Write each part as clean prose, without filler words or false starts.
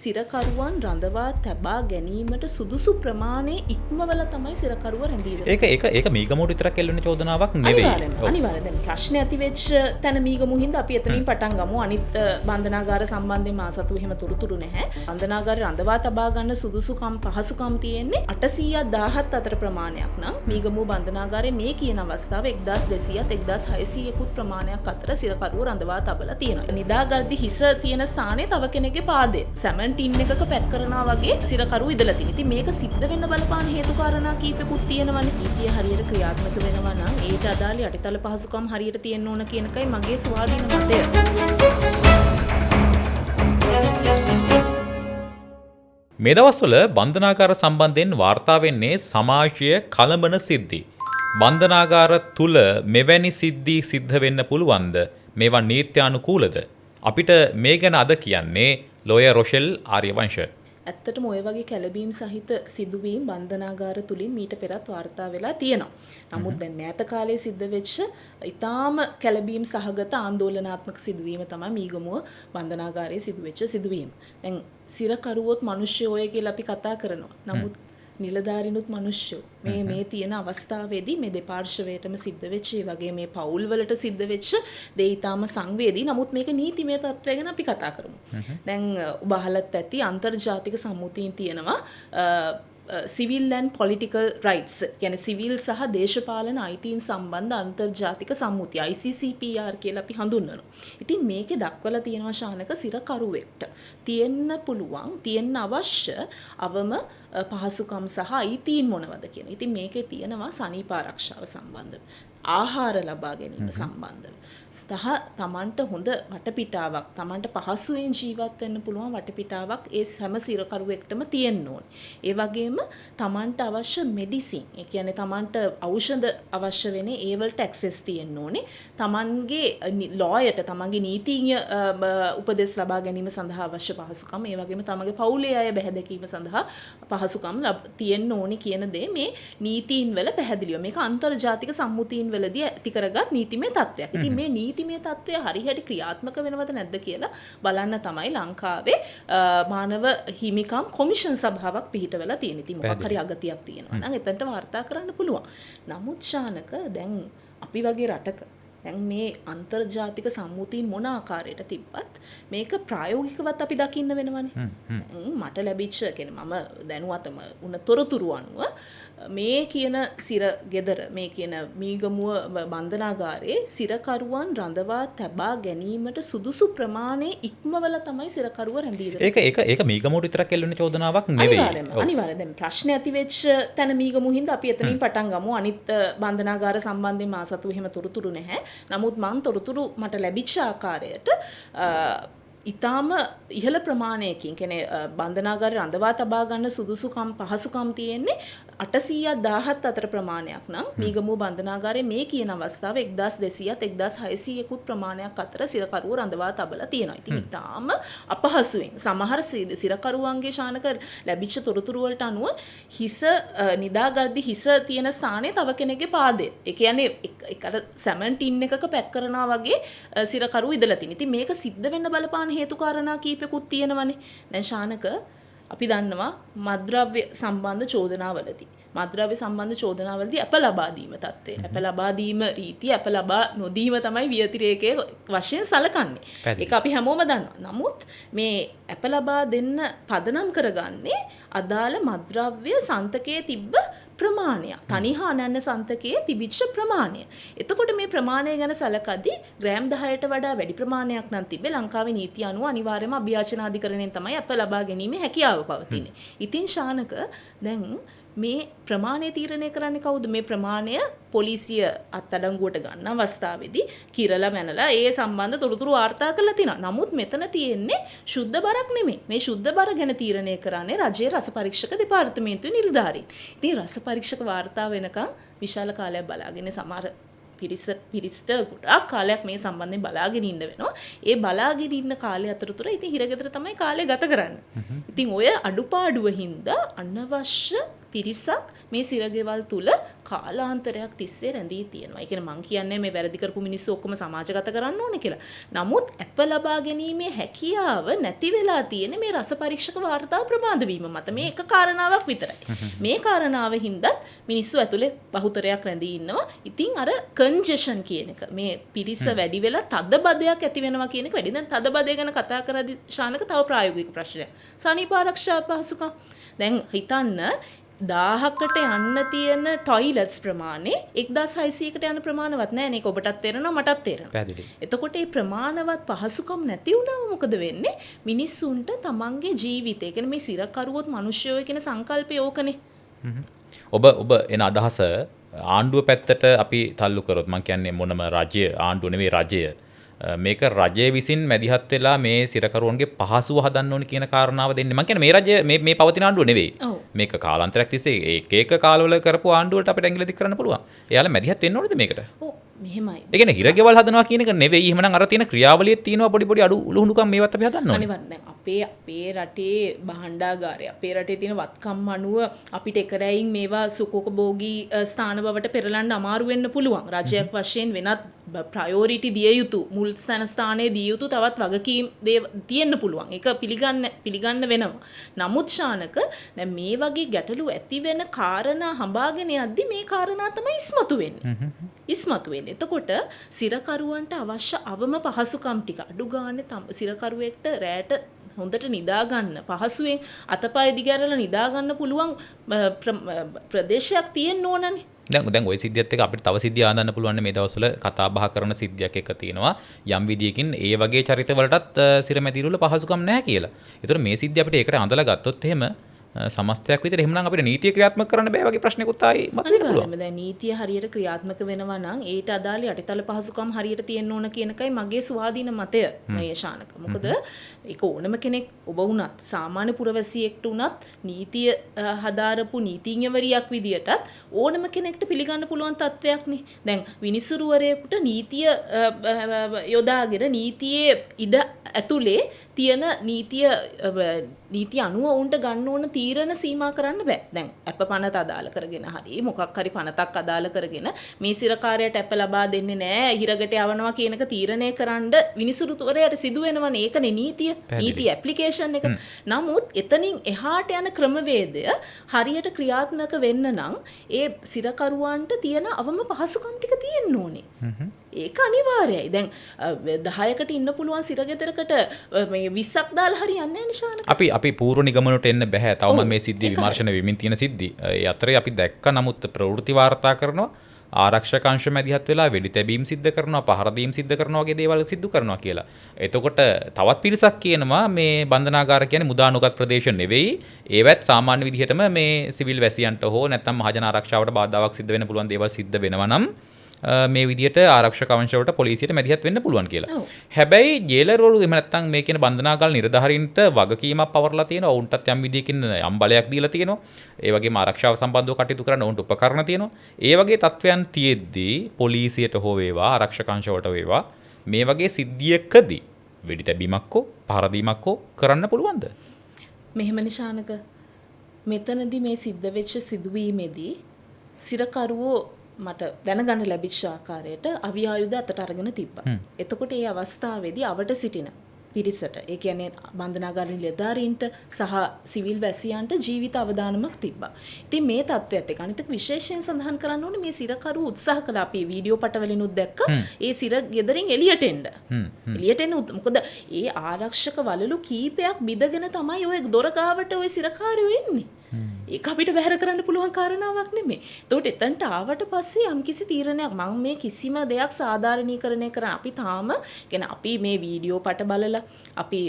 සිරකරුවන් රඳවා තබා ගැනීමට සුදුසු ප්‍රමාණය ඉක්මවල තමයි සිරකරුව රැඳීලා. ඒක මීගමුවට විතරක් එල්ලෙන චෝදනාවක් නෙවෙයි. අනිවාර්යයෙන්. දැන් ප්‍රශ්නේ ඇති වෙච්ච තැන මීගමු හින්දා අපි එතනින් පටන් ගමු. අනිත් බන්ධනාගාර සම්බන්ධයෙන් මා සතු එහෙම තොරතුරු නැහැ. බන්ධනාගාරේ රඳවා තබා ගන්න සුදුසුකම් පහසුකම් තියෙන්නේ 817 අතර ප්‍රමාණයක් නම් මීගමු බන්ධනාගාරේ මේ කියන අවස්ථාවේ 1200ත් 1600කුත් ප්‍රමාණයක් අතර සිරකරුව රඳවා තබලා තියෙනවා. නිදාගද්දි හිස තියෙන ස්ථානයේ තව කෙනෙක්ගේ පාදේ සැමන් ටින් එකක පැක් කරනවා වගේ සිරකරුව ඉදලා තියෙනවා. ඉතින් මේක සිද්ධ වෙන්න බලපාන හේතු කාරණා කීපෙකුත් තියෙනවනේ. නීතිය හරියට ක්‍රියාත්මක වෙනවා නම් ඒට අදාළ යටිතල පහසුකම් හරියට තියෙන්න ඕන කියන එකයි මගේ ස්වාධීන මතය. මේ දවස්වල බන්ධනාගාර සම්බන්ධයෙන් වාර්තා වෙන්නේ සමාජය කලබන සිද්ධි. බන්ධනාගාර තුල මෙවැනි සිද්ධි සිද්ධ වෙන්න පුළුවන්ද? මේවා නීත්‍යානුකූලද? අපිට මේ ගැන අද කියන්නේ ලෝයර් රොෂෙල් ආර්යවංශ. ඇත්තටම ඔය වගේ කැළඹීම් සහිත සිදුවීම් බන්ධනාගාර තුලින් මීට පෙරත් වාර්තා වෙලා තියෙනවා. නමුත් දැන් මෑත කාලේ සිද්ධ වෙච්ච ඊටාම කැළඹීම් සහගත ආందోලනාත්මක සිදුවීම තමයි මීගමුව බන්ධනාගාරයේ සිදුවෙච්ච සිදුවීම. දැන් සිරකරුවොත් මිනිස්සුයෝ කියලා අපි කතා කරනවා. නමුත් නිලධාරිනුත් මිනිස්සු මේ තියෙන අවස්ථාවේදී මේ දෙපාර්ශවයටම සිද්ධ වෙච්ච ඒ වගේ මේ පවුල් වලට සිද්ධ වෙච්ච දේ ඊටාම සංවේදී. නමුත් මේක නීතිමය තත්ත්වය ගැන අපි කතා කරමු. දැන් ඔබ අහලත් ඇති අන්තර්ජාතික සම්මුතීන් තියෙනවා civil and political rights කියන්නේ සිවිල් සහ දේශපාලන අයිතීන් සම්බන්ධ අන්තර්ජාතික සම්මුතිය ICCPR කියලා අපි හඳුන්වනවා. ඉතින් මේකේ දක්වලා තියෙනවා ශානක සිරකරුවෙක්ට තියෙන්න අවශ්‍ය අවම පහසුකම් සහ අයිතීන් මොනවද කියන. ඉතින් මේකේ තියෙනවා සනීප ආරක්ෂාව සම්බන්ධව, ආහාර ලබා ගැනීම සම්බන්ධව, සහ තමන්ට හොඳ වටපිටාවක්, තමන්ට පහසුවෙන් ජීවත් වෙන්න පුළුවන් වටපිටාවක් ඒ හැම සිරකරුවෙක්ටම තියෙන්න ඕනේ. ඒ වගේම තමන්ට අවශ්‍ය මෙඩිසින්, ඒ කියන්නේ තමන්ට ඖෂධ අවශ්‍ය වෙන්නේ ඒ වලට ඇක්සස් තියෙන්න ඕනේ. තමන්ගේ ලෝයට, තමන්ගේ නීතිඥ උපදෙස් ලබා ගැනීම සඳහා අවශ්‍ය පහසුකම්, ඒ වගේම තමන්ගේ පවුලේ අය බැහැදකීම සඳහා පහසුකම් තියෙන්න ඕනේ කියන දේ මේ නීතීන් වල පැහැදිලිව. මේක අන්තර්ජාතික සම්මුතීන් වලදී ඇති කරගත් නීතිමය තත්ත්වයක්. ඉතින් මේ නීතිමය තත්ත්වය හරියට ක්‍රියාත්මක වෙනවද නැද්ද කියලා බලන්න තමයි ලංකාවේ මානව හිමිකම් කොමිෂන් සභාවක් පිහිටවලා තියෙන. ඉතින් මොකක් හරි අගතියක් තියෙනවා නම් එතනට වාර්තා කරන්න පුළුවන්. නමුත් ශානක දැන් අපි වගේ රටක දැන් මේ අන්තර්ජාතික සම්මුතීන් මොන ආකාරයට තිබ්බත් මේක ප්‍රායෝගිකවත් අපි දකින්න වෙනවනේ. මට ලැබිච්ච කියන්නේ මම දැනුවතම උන තොරතුරු අනුව මේ කියන සිර ගෙදර මේ කියන මීගමුව බන්ධනාගාරයේ සිරකරුවන් රඳවා තබා ගැනීමට සුදුසු ප්‍රමාණය ඉක්මවල තමයි සිරකරුව රැඳීලා. ඒක මීගමුවට විතරක් එල්ලෙන චෝදනාවක් නෙවෙයි. අනිවාර්යයෙන්. දැන් ප්‍රශ්නේ ඇති වෙච්ච තැන මීගමු හින්දා අපි එතනින් පටන් ගමු. අනිත් බන්ධනාගාර සම්බන්ධයෙන් මා සතු එහෙම තොරතුරු නැහැ. නමුත් මන් තොරතුරු මට ලැබිච්ච ආකාරයට ඊටාම ඉහළ ප්‍රමාණයකින් කියන්නේ බන්ධනාගාරේ රඳවා තබා ගන්න සුදුසුකම් පහසුකම් තියෙන්නේ 817 අතර ප්‍රමාණයක් නම් මීගමුව බන්ධනාගාරයේ මේ කියන අවස්ථාවේ 1200ත් 1600කුත් ප්‍රමාණයක් අතර සිරකරුව රඳවා තබලා තියෙනවා. ඉතින් ඊටාම අපහසුවෙන් සමහර සිරකරුවන්ගේ ශානක ලැබිච්ච තොරතුරු වලට අනුව හිස නිදාගද්දි හිස තියෙන ස්ථානයේ තව කෙනෙක්ගේ පාදේ. ඒ කියන්නේ ඒක සැමන් ටින් එකක පැක් කරනවා වගේ සිරකරුව ඉදලා තියෙනවා. ඉතින් මේක සිද්ධ වෙන්න බලපාන හේතු කාරණා කීපෙකුත් තියෙනවනේ. දැන් ශානක අපි දන්නවා මත්ද්‍රව්‍ය සම්බන්ධ චෝදනාවලදී අප ලබා දීම තත්ත්වය, අප ලබා දීම රීතිය, අප ලබා නොදීම තමයි ව්‍යතිරේකයේ වශයෙන් සැලකන්නේ. ඒක අපි හැමෝම දන්නවා. නමුත් මේ අප ලබා දෙන්න පදනම් කරගන්නේ අදාළ මත්ද්‍රව්‍ය සන්තකයේ තිබ්බ ප්‍රමාණය, තනිහා අනන්‍ය සන්තකයේ තිබිච්ච ප්‍රමාණය. එතකොට මේ ප්‍රමාණය ගැන සැලකද්දී ග්‍රෑම් 10ට වඩා වැඩි ප්‍රමාණයක් නම් තිබේ ලංකාවේ නීතිය අනුව අනිවාර්යයෙන්ම අභියාචනාධිකරණයෙන් තමයි අප ලබා ගැනීමේ හැකියාව පවතින්නේ. ඉතින් ශානක දැන් මේ ප්‍රමාණය තීරණය කරන්නේ කවුද? මේ ප්‍රමාණය පොලිසිය අත්අඩංගුවට ගන්න අවස්ථාවේදී කිරලා මැනලා ඒ සම්බන්ධ තොරතුරු වාර්තා කරලා තිනවා. නමුත් මෙතන තියෙන්නේ සුද්ධ බරක් නෙමෙයි. මේ සුද්ධ බර ගැන තීරණය කරන්නේ රජයේ රස පරීක්ෂක දෙපාර්තමේන්තුවේ නිලධාරීන්. ඉතින් රස පරීක්ෂක වාර්තා වෙනකන් විශාල කාලයක් බලාගෙන සමහර පිරිසට ගොඩාක් කාලයක් මේ සම්බන්ධයෙන් බලාගෙන ඉන්න වෙනවා. ඒ බලාගෙන ඉන්න කාලය අතරතුර ඉතින් හිරගෙදර තමයි කාලය ගත කරන්නේ. ඉතින් ඔය අඩුපාඩුව හින්දා අනවශ්‍ය පිරිසක් මේ සිරගෙවල් තුල කාලාන්තරයක් තිස්සේ රැඳී තියෙනවා. ඒ කියන්නේ මං කියන්නේ මේ වැරදි කරපු මිනිස්සු ඔක්කොම සමාජගත කරන්න ඕනේ කියලා. නමුත් අප ලබා ගැනීමේ හැකියාව නැති වෙලා තියෙන මේ රස පරීක්ෂක වාර්තා ප්‍රමාද වීම මත මේ එක කාරණාවක් විතරයි. මේ කාරණාව හින්දා මිනිස්සු ඇතුලේ බහුතරයක් රැඳී ඉන්නවා. ඉතින් අර කන්ජෙෂන් කියන එක මේ පිරිස වැඩි වෙලා තද බදයක් ඇති වෙනවා කියන එක වැඩි. දැන් තද බදය ගැන කතා කරද්දී ශානක තව ප්‍රායෝගික ප්‍රශ්නයක්. සනීප ආරක්ෂා පහසුකම්. දැන් හිතන්න 1000කට යන්න තියෙන ටොයිලට්ස් ප්‍රමාණය 1600කට යන ප්‍රමාණවත් නෑ නේ. ඔබටත් තේරෙනවා මටත් තේරෙනවා. පැහැදිලි. එතකොට මේ ප්‍රමාණවත් පහසුකම් නැති වුණාම මොකද වෙන්නේ? මිනිස්සුන්ට තමන්ගේ ජීවිතය, ඒ කියන්නේ මේ සිරකරුවොත් මිනිස්සුයෝ කියන සංකල්පය ඕකනේ. ඔබ එන අදහස ආණ්ඩුව පැත්තට අපි තල්ලු කරොත් මම කියන්නේ මොනම රජය ආණ්ඩුව නෙවෙයි රජය මේක රජය විසින් මැදිහත් වෙලා මේ සිරකරුවන්ගේ පහසුව හදන්න ඕන කියන කාරණාව දෙන්නේ. මම කියන්නේ මේ රජය මේ පවතින ආණ්ඩුව නෙවෙයි. මේක කාලාන්තරයක් තිස්සේ එක කාලවල කරපු ආණ්ඩුවට අපිට ඇඟිලි දික් කරන්න පුළුවන්. එයාලා මැදිහත් වෙන්න ඕනද මේකට? ඔව් මෙහෙමයි. ඒ කියන්නේ හිරගෙවල් හදනවා කියන එක නෙවෙයි. එහෙමනම් අර තියෙන ක්‍රියාවලියේ තියෙනවා පොඩි අඩු උළුහුණුකම් මේවත් අපි හදන්න ඕනේ. අනිවාර්යෙන්. දැන් අපේ රටේ භාණ්ඩාගාරය, අපේ රටේ තියෙන වත්කම් අනුව අපිට එකරැයින් මේවා සුඛෝපභෝගී ස්ථාන බවට පෙරලන්න අමාරු වෙන්න පුළුවන්. රජයක් වශයෙන් වෙනත් ප්‍රයෝරිටි දිය යුතු, මුල් ස්ථානයේ දිය යුතු තවත් වගකීම් තියෙන්න පුළුවන්. ඒක පිළිගන්න වෙනවා. නමුත් ශානක දැන් මේ වගේ ගැටලු ඇති වෙන කාරණා හඹාගෙන යද්දි මේ කාරණා තමයි ඉස්මතු වෙන්නේ. එතකොට සිරකරුවන්ට අවශ්‍ය අවම පහසුකම් ටික අඩු ගානේ සිරකරුවෙක්ට රැට හොඳට නිදා ගන්න පහසුවෙන් අතපය දිගහැරලා නිදා ගන්න පුළුවන් ප්‍රදේශයක් තියෙන්න ඕනනේ. දැන් ওই සිද්ධියත් එක්ක අපිට තව සිද්ධිය ආනන්න පුළුවන් මේ දවස්වල කතා බහ කරන සිද්ධියක් එක තියෙනවා. යම් විදියකින් ඒ වගේ චරිත වලටත් සිරමැදිරිවල පහසුකම් නැහැ කියලා. ඒතර මේ සිද්ධිය අපිට ඒකට අඳලා ගත්තොත් එහෙම සමස්තයක් විතර එහෙමනම් අපිට නීතිය ක්‍රියාත්මක කරන්න බෑ වගේ ප්‍රශ්නකුත් ආයි මතුවෙන්න පුළුවන්. දැන් නීතිය හරියට ක්‍රියාත්මක වෙනවා නම් ඊට අදාළ යටිතල පහසුකම් හරියට තියෙන්න ඕන කියන එකයි මගේ ස්වාධීන මතය මේ ශානක. මොකද ඒක ඕනම කෙනෙක් ඔබ වුණත් සාමාන්‍ය පුරවැසියෙක්ට වුණත් නීතිය හදාරපු නීතිඥවරියක් විදියටත් ඕනම කෙනෙක්ට පිළිගන්න පුළුවන් තත්වයක් නේ. දැන් විනිසුරුවරයෙකුට නීතිය යොදාගෙන නීතියේ ඉඩ ඇතුලේ තියෙන නීතිය අනුව උන්ට ගන්න ඕන තීරණ සීමා කරන්න බෑ. දැන් අප පනත අදාළ කරගෙන හරි මොකක් හරි පනතක් අදාළ කරගෙන මේ සිරකාරයට අප ලබා දෙන්නේ නෑ හිරකට යවනවා කියන එක තීරණය කරන්න විනිසුරුවරයාට සිදු වෙනවනේ. ඒකනේ නීතිය ඇප්ලිකේෂන් එක. නමුත් එතනින් එහාට යන ක්‍රමවේදය හරියට ක්‍රියාත්මක වෙන්න නම් ඒ සිරකරුවන්ට තියෙන අවම පහසුකම් ටික තියෙන්න ඕනේ. ඒක අනිවාර්යයි. දැන් 10කට ඉන්න පුළුවන් සිරගෙදරකට මේ 20ක් දාලා හරියන්නේ නැහැ නිශානක. අපි පූර්ව නිගමනට එන්න බෑ. තවම මේ සිද්ධි විමර්ශන වෙමින් තියෙන සිද්ධි. ඒ අතරේ අපි දැක්ක නමුත් ප්‍රවෘත්ති වාර්තා කරනවා ආරක්ෂක අංශ මැදිහත් වෙලා වෙඩි තැබීම් සිද්ධ කරනවා, පහර දීම් සිද්ධ කරනවා වගේ දේවල් සිද්ධ කරනවා කියලා. එතකොට තවත් පිරිසක් කියනවා මේ බන්ධනාගාර කියන්නේ මුදා නොගත් ප්‍රදේශ නෙවෙයි. ඒවත් සාමාන්‍ය විදිහටම මේ සිවිල් වැසියන්ට හෝ නැත්නම් මහජන ආරක්ෂාවට බාධාවක් සිද්ධ වෙන්න පුළුවන් දේවල් සිද්ධ වෙනවා නම් මේ විදිහට ආරක්ෂක අංශවලට පොලිසියට මැදිහත් වෙන්න පුළුවන් කියලා. හැබැයි ජේලර්වරු එහෙම නැත්නම් මේ කියන බන්ධනාගාර නිලධාරීන්ට වගකීමක් පවර්ලා තියෙනවා. ඔවුන්ටත් යම් විදියකින් යම් බලයක් දීලා තියෙනවා. ඒ වගේම ආරක්ෂාව සම්බන්ධව කටයුතු කරන්න ඔවුන්ට උපකරණ තියෙනවා. ඒ වගේ තත්වයන් තියෙද්දී පොලිසියට හෝ වේවා ආරක්ෂක අංශවලට වේවා මේ වගේ සිද්ධියකදී වෙඩි තැබීමක් හෝ පහර දීමක් හෝ කරන්න පුළුවන්ද? මෙහෙම නිශානක මෙතනදී මේ සිද්ධ වෙච්ච සිදුවීමේදී සිරකරුවෝ මට දැනගන්න ලැබිච්ච ආකාරයට අවි ආයුධ අතට අරගෙන තිබ්බා. එතකොට ඒ අවස්ථාවේදී අවට සිටින පිරිසට, ඒ කියන්නේ බන්ධනාගාර නිලධාරීන්ට සහ සිවිල් වැසියන්ට ජීවිත අවදානමක් තිබ්බා. ඉතින් මේ තත්ත්වයට එක්ක අනිත් විශේෂයෙන් සඳහන් කරන්න ඕනේ මේ සිරකරු උත්සාහ කළා. අපි වීඩියෝ පටවලිනුත් දැක්කා. ඒ සිර ගෙදරින් එළියට එන්න. එළියට එන්න මොකද ඒ ආරක්ෂක වලලු කීපයක් බිඳගෙන තමයි ওই දොර ගාවට ওই සිරකාරයෝ එන්නේ. ඒක අපිට බැහැර කරන්න පුළුවන් කාරණාවක් නෙමෙයි. ඒකට එතනට ආවට පස්සේ යම්කිසි තීරණයක් මම මේ කිසිම දෙයක් සාධාරණීකරණය කරන්න අපි තාම කියන්නේ අපි මේ වීඩියෝ පට බලලා අපි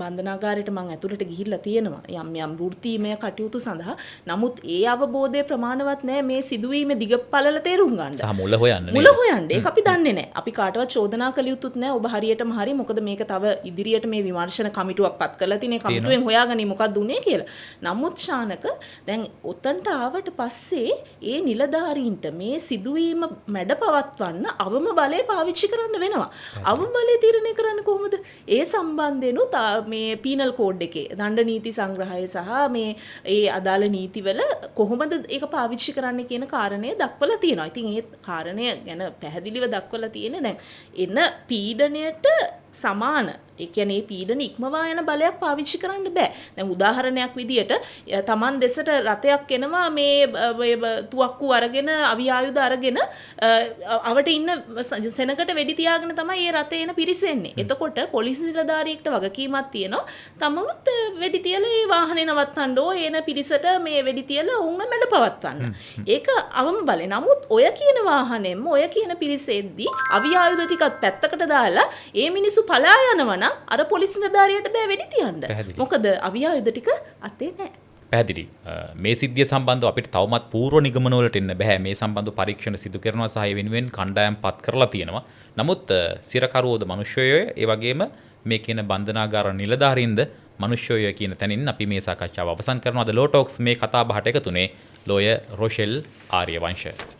බන්ධනාගාරයට මම ඇතුළට ගිහිල්ලා තියෙනවා යම් වෘත්තීමය කටයුතු සඳහා. නමුත් ඒ අවබෝධය ප්‍රමාණවත් නැහැ මේ සිදුවීම දිගපළල තේරුම් ගන්න. සහ මුල හොයන්න. මුල හොයන්න. ඒක අපි දන්නේ නැහැ. අපි කාටවත් චෝදනා කළ යුතුත් නැහැ. ඔබ හරියටම හරි. මොකද මේක තව ඉදිරියට මේ විමර්ශන කමිටුවක් පත් කරලා තියෙන කමිටුවෙන් හොයාගනි මොකක්ද උනේ කියලා. නමුත් ශානක දැන් ඔතනට ආවට පස්සේ ඒ නිලධාරීන්ට මේ සිදුවීම මැඩ පවත්වන්න අවම බලය පාවිච්චි කරන්න වෙනවා. අවම බලය තීරණය කරන්න කොහොමද? ඒ සම්බන්ධෙනුත් මේ පීනල් කෝඩ් එකේ දණ්ඩ නීති සංග්‍රහය සහ මේ ඒ අදාළ නීතිවල කොහොමද ඒක පාවිච්චි කරන්න කියන කාරණය දක්වලා තියෙනවා. ඉතින් ඒ කාරණය ගැන පැහැදිලිව දක්වලා තියෙන්නේ දැන් එන පීඩනයට සමාන ඒ කියන්නේ පීඩන ඉක්මවා යන බලයක් පාවිච්චි කරන්න බෑ. දැන් උදාහරණයක් විදියට Taman දෙසට රතයක් එනවා මේ තුවක්කු අරගෙන අවි ආයුධ අරගෙන අවට ඉන්න සෙනකට වෙඩි තියාගෙන තමයි මේ රතේ එන පිරිස එන්නේ. එතකොට පොලිස් නිලධාරියෙක්ට වගකීමක් තියෙනවා. තමමුත් වෙඩි තියලා ඒ වාහනේ නවත්තන්න ඕ එන පිරිසට මේ වෙඩි තියලා උන්ව මැඩ පවත්වන්න. ඒක අවම බලය. නමුත් ඔය කියන වාහනේම ඔය කියන පිරිසෙද්දී අවි ආයුධ ටිකත් පැත්තකට දාලා ඒ මිනිස්සු පලා යනවා අර පොලිස් නිලධාරියට බෑ වෙඩි තියන්න. මොකද අවි ආයුධ ටික අතේ නැහැ. පැහැදිලි. මේ සිද්ධිය සම්බන්ධව අපිට තවමත් පූර්ව නිගමන වලට එන්න බෑ. මේ සම්බන්ධව පරීක්ෂණ සිදු කරනවා සහ ඒ වෙනුවෙන් කණ්ඩායම් පත් කරලා තියෙනවා. නමුත් සිරකරුවෝද මිනිස්සුයෝ ඒ වගේම මේ කියන බන්ධනාගාර නිලධාරීන්ද මිනිස්සුයෝ කියන තැනින් අපි මේ සාකච්ඡාව අවසන් කරනවා. ද ලෝ ටොක්ස් මේ කතා බහට එකතුනේ ලෝය රොෂෙල් ආර්යවංශ.